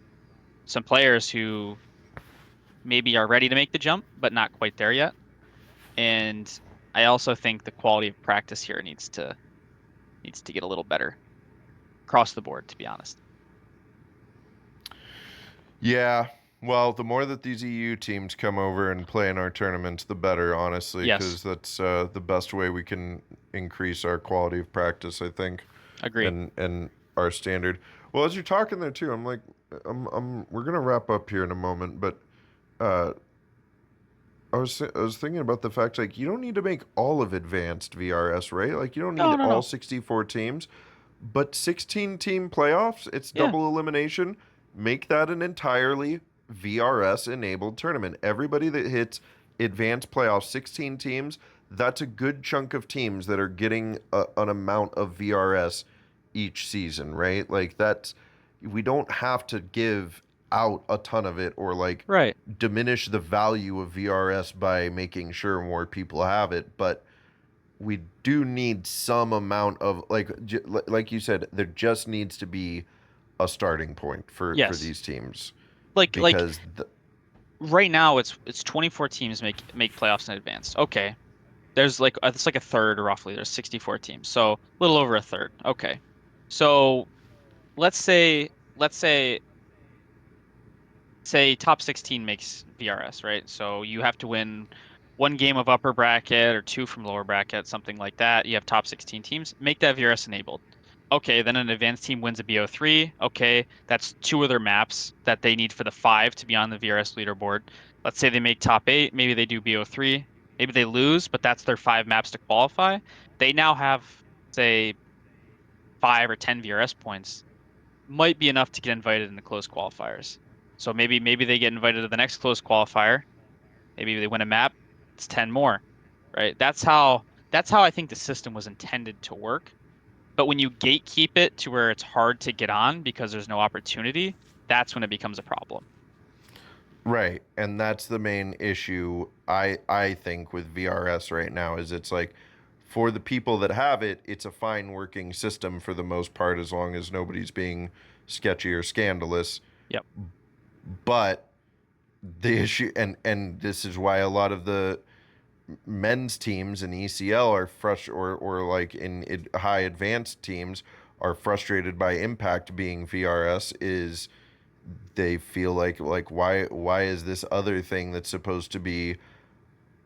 players who maybe are ready to make the jump but not quite there yet. And I also think the quality of practice here needs to get a little better across the board, to be honest. Yeah. Well, the more that these EU teams come over and play in our tournaments, the better, honestly, Yes, because that's the best way we can increase our quality of practice, I think, agree. and our standard. Well, as you're talking there too, I'm like, we're gonna wrap up here in a moment, but uh, I was thinking about the fact like you don't need to make all of advanced VRS, right? Like you don't need No, no, all no. 64 teams, but 16 team playoffs, it's Yeah, double elimination. Make that an entirely VRS enabled tournament. Everybody that hits advanced playoffs, 16 teams, that's a good chunk of teams that are getting an amount of VRS each season, right? Like that's we don't have to give out a ton of it or like right. diminish the value of VRS by making sure more people have it, but we do need some amount of like you said, there just needs to be a starting point for Yes. these teams Like because right now it's 24 teams make playoffs in advance. Okay. There's like it's like a third roughly. There's 64 teams. So a little over a third. Okay. So let's say top 16 makes VRS, right? So you have to win one game of upper bracket or two from lower bracket, something like that. You have top 16 teams. Make that VRS enabled. Okay, then an advanced team wins a BO3. Okay, that's two other maps that they need for the five to be on the VRS leaderboard. Let's say they make top eight. Maybe they do BO3. Maybe they lose, but that's their five maps to qualify. They now have, say, 5 or 10 VRS points might be enough to get invited in the close qualifiers. So maybe they get invited to the next close qualifier. Maybe they win a map. It's 10 more, right? That's how I think the system was intended to work. But when you gatekeep it to where it's hard to get on because there's no opportunity, that's when it becomes a problem. right, and that's the main issue I think with VRS right now is it's like for the people that have it, it's a fine working system for the most part as long as nobody's being sketchy or scandalous. Yep. But the issue and this is why a lot of the men's teams in ECL are or like in high advanced teams are frustrated by impact being VRS is they feel like why is this other thing that's supposed to be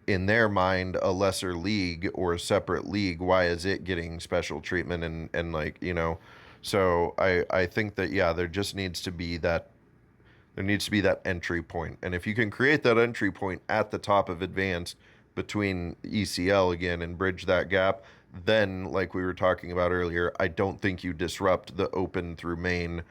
in their mind a lesser league or a separate league, why is it getting special treatment and like so I think that yeah there needs to be that entry point. And if you can create that entry point at the top of advanced between ECL again and bridge that gap, then like we were talking about earlier, I don't think you disrupt the open through main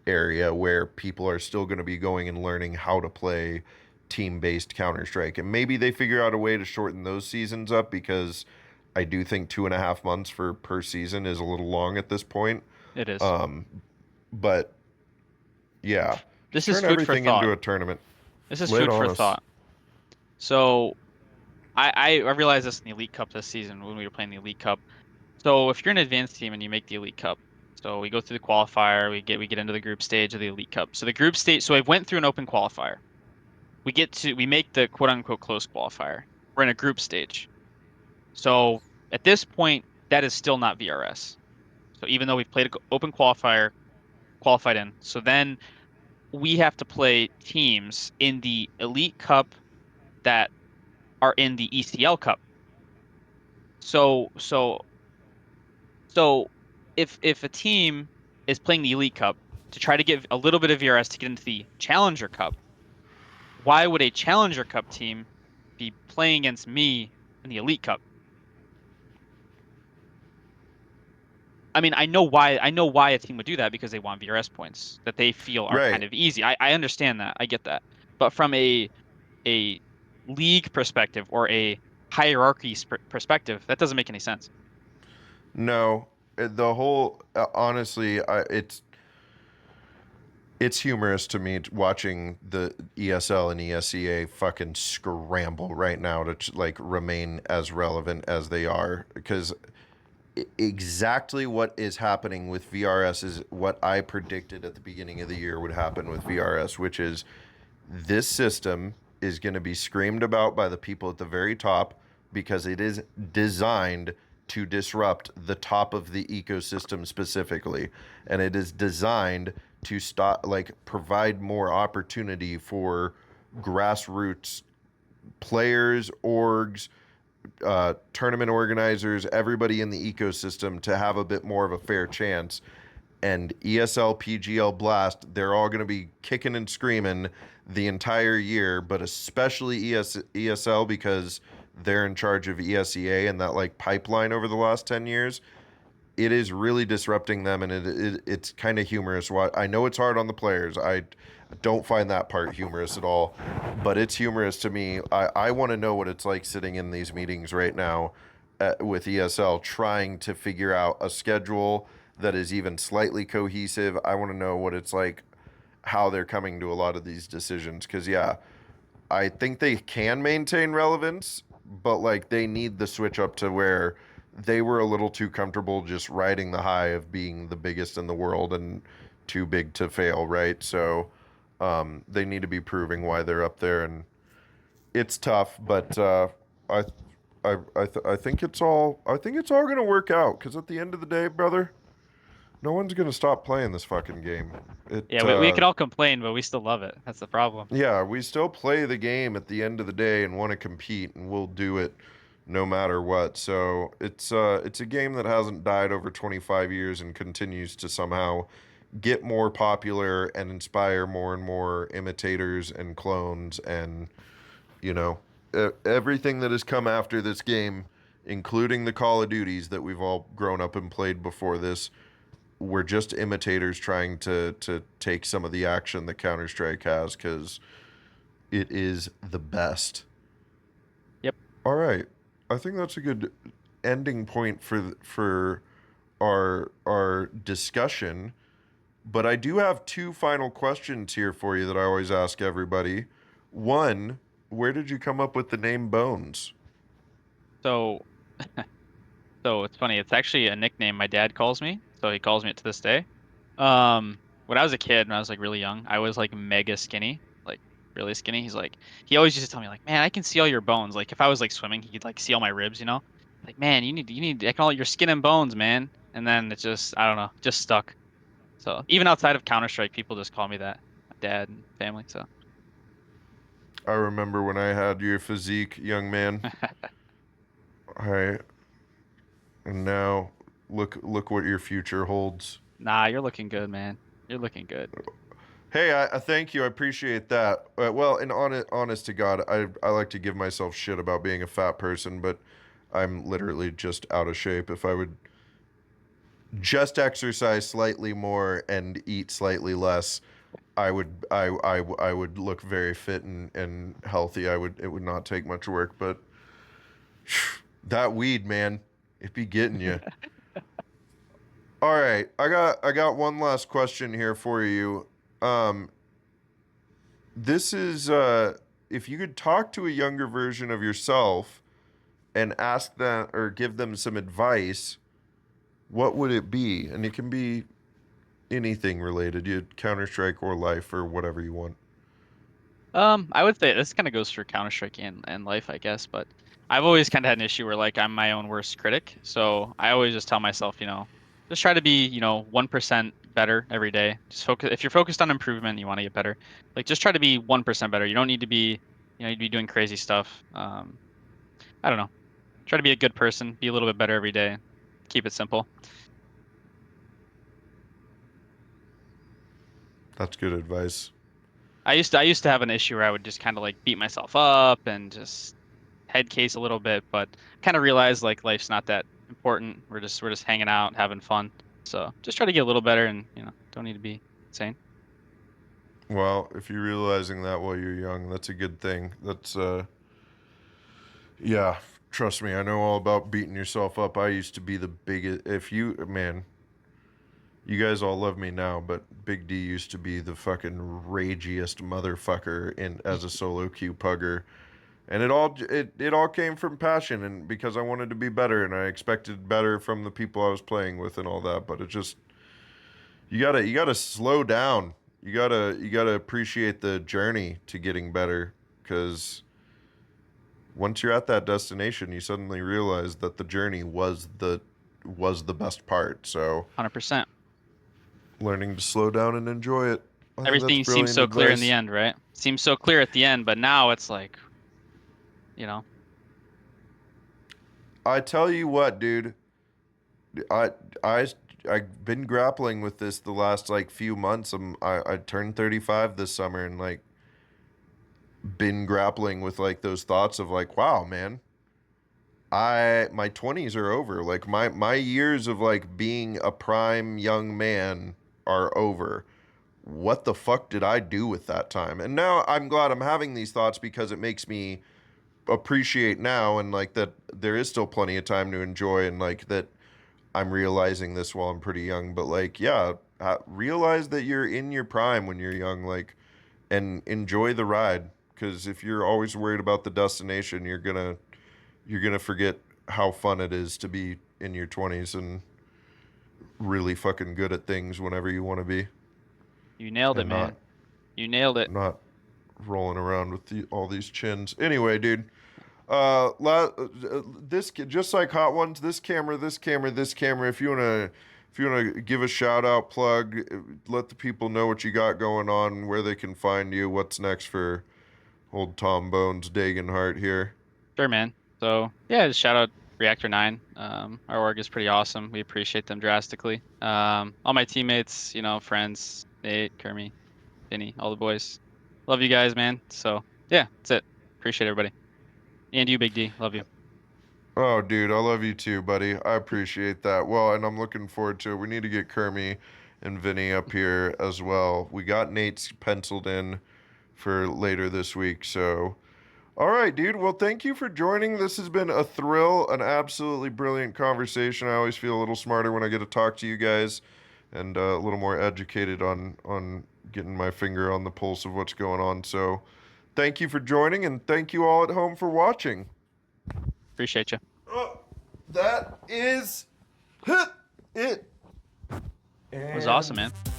area where people are still going to be going and learning how to play team-based Counter-Strike. And maybe they figure out a way to shorten those seasons up because I do think 2.5 months for per season is a little long at this point. It is. Um, but yeah, just This is turn food for everything thought. into a tournament. This is Lay it food for on us. thought. So I realized this in the Elite Cup this season when we were playing the Elite Cup. So if you're an advanced team and you make the Elite Cup, so we go through the qualifier, we get into the group stage of the Elite Cup. So the group stage, so I went through an open qualifier. We make the quote unquote close qualifier. We're in a group stage. So at this point, that is still not VRS. So even though we've played an open qualifier, qualified in, so then we have to play teams in the Elite Cup that are in the ECL Cup. So so so if a team is playing the Elite Cup to try to get a little bit of VRS to get into the Challenger Cup, why would a Challenger Cup team be playing against me in the Elite Cup? I mean, I know why a team would do that because they want VRS points that they feel are kind Right. of easy. I understand that. I get that. But from a league perspective or a hierarchy perspective, that doesn't make any sense. No, the whole honestly, it's humorous to me watching the ESL and ESEA fucking scramble right now to like remain as relevant as they are because exactly what is happening with VRS is what I predicted at the beginning of the year would happen with VRS, which is this system is going to be screamed about by the people at the very top because it is designed to disrupt the top of the ecosystem specifically. And it is designed to stop, like, provide more opportunity for grassroots players, orgs, tournament organizers, everybody in the ecosystem to have a bit more of a fair chance. And ESL, PGL, Blast, they're all going to be kicking and screaming the entire year, but especially ESL because they're in charge of ESEA and that like pipeline over the last 10 years. It is really disrupting them, and it's kind of humorous. I know it's hard on the players. I don't find that part humorous at all, but it's humorous to me. I want to know what it's like sitting in these meetings right now with ESL, trying to figure out a schedule that is even slightly cohesive. I want to know what it's like, how they're coming to a lot of these decisions. Because, yeah, I think they can maintain relevance, but like they need the switch up to where they were a little too comfortable just riding the high of being the biggest in the world and too big to fail, right? So they need to be proving why they're up there, and it's tough, but I I think it's all gonna work out because at the end of the day, brother, no one's gonna stop playing this fucking game. It Yeah, we can all complain, but we still love it. That's the problem. Yeah, we still play the game at the end of the day and want to compete, and we'll do it no matter what. So it's a game that hasn't died over 25 years and continues to somehow get more popular and inspire more and more imitators and clones, and you know everything that has come after this game, including the Call of Duties that we've all grown up and played before this. We're just imitators trying to take some of the action that Counter Strike has because it is the best. Yep. All right, I think that's a good ending point for our discussion. But I do have two final questions here for you that I always ask everybody. One, where did you come up with the name Bones? So so it's funny. It's actually a nickname my dad calls me. So he calls me it to this day. When I was a kid, when I was like really young, I was like mega skinny, like really skinny. He always used to tell me like, man, I can see all your bones. Like if I was like swimming, he could like see all my ribs, you know? Like, man, I can all your skin and bones, man. And then it just, I don't know, just stuck. So even outside of Counter-Strike, people just call me that. My dad and family. So I remember when I had your physique, young man. I And now look what your future holds. nah, you're looking good, man. You're looking good. Hey, I thank you. I appreciate that. Well, and honest to God, I like to give myself shit about being a fat person, but I'm literally just out of shape. If I would just exercise slightly more and eat slightly less, I would look very fit and healthy. It would not take much work, but that weed, man, it be getting you. All right, I got one last question here for you. Um, this is if you could talk to a younger version of yourself and ask them or give them some advice, what would it be? And it can be anything related, you Counter Strike or life or whatever you want. I would say this kind of goes for Counter-Strike and life, I guess, but I've always kind of had an issue where like I'm my own worst critic. So I always just tell myself, just try to be, 1% better every day. Just focus if you're focused on improvement, you want to get better. Like just try to be 1% better. You don't need to be, you'd be doing crazy stuff. I don't know. Try to be a good person, be a little bit better every day. Keep it simple. That's good advice. I used to have an issue where I would just kind of like beat myself up and just head case a little bit, but kind of realized like life's not that important. We're just hanging out, having fun. So just try to get a little better and, don't need to be insane. Well, if you're realizing that while you're young, that's a good thing. That's yeah, trust me, I know all about beating yourself up. I used to be the biggest. If you, man, you guys all love me now, but Big D used to be the fucking ragiest motherfucker in as a solo queue pugger, and it all came from passion and because I wanted to be better and I expected better from the people I was playing with and all that. But it just you gotta slow down. You gotta appreciate the journey to getting better because once you're at that destination, you suddenly realize that the journey was the best part. So 100%. learning to slow down and enjoy it. I think that's Everything seems brilliant so clear in the advice. end, right? Seems so clear at the end, but now it's like, you know, I tell you what, dude. I I I've been grappling with this the last like few months. I turned 35 this summer and like been grappling with like those thoughts of like, wow, man, my 20s are over. Like my years of like being a prime young man are over. What the fuck did I do with that time? And now I'm glad I'm having these thoughts because it makes me appreciate now and like that there is still plenty of time to enjoy and like that I'm realizing this while I'm pretty young, but like, yeah, realize that you're in your prime when you're young, like, and enjoy the ride. Because if you're always worried about the destination, you're gonna forget how fun it is to be in your 20s and really fucking good at things whenever you want to be, you nailed it, and not man. You nailed it. not rolling around with all these chins. Anyway, dude. This just like Hot Ones, this camera, this camera, this camera. If you wanna give a shout out, plug, let the people know what you got going on, where they can find you, what's next for old Tom Bones Degenhardt here. Sure, man. So yeah, just shout out Reactor 9. Our org is pretty awesome. We appreciate them drastically. All my teammates, friends, Nate, Kermie, Vinny, all the boys. Love you guys, man. So yeah, that's it. Appreciate everybody. And you, Big D. Love you. Oh, dude, I love you too, buddy. I appreciate that. Well, and I'm looking forward to it. We need to get Kermie and Vinny up here as well. We got Nate's penciled in for later this week, so. All right, dude. Well, thank you for joining. This has been a thrill, an absolutely brilliant conversation. I always feel a little smarter when I get to talk to you guys, and a little more educated on getting my finger on the pulse of what's going on. So, thank you for joining, and thank you all at home for watching. Appreciate you. Oh, that is it. It was awesome, And man.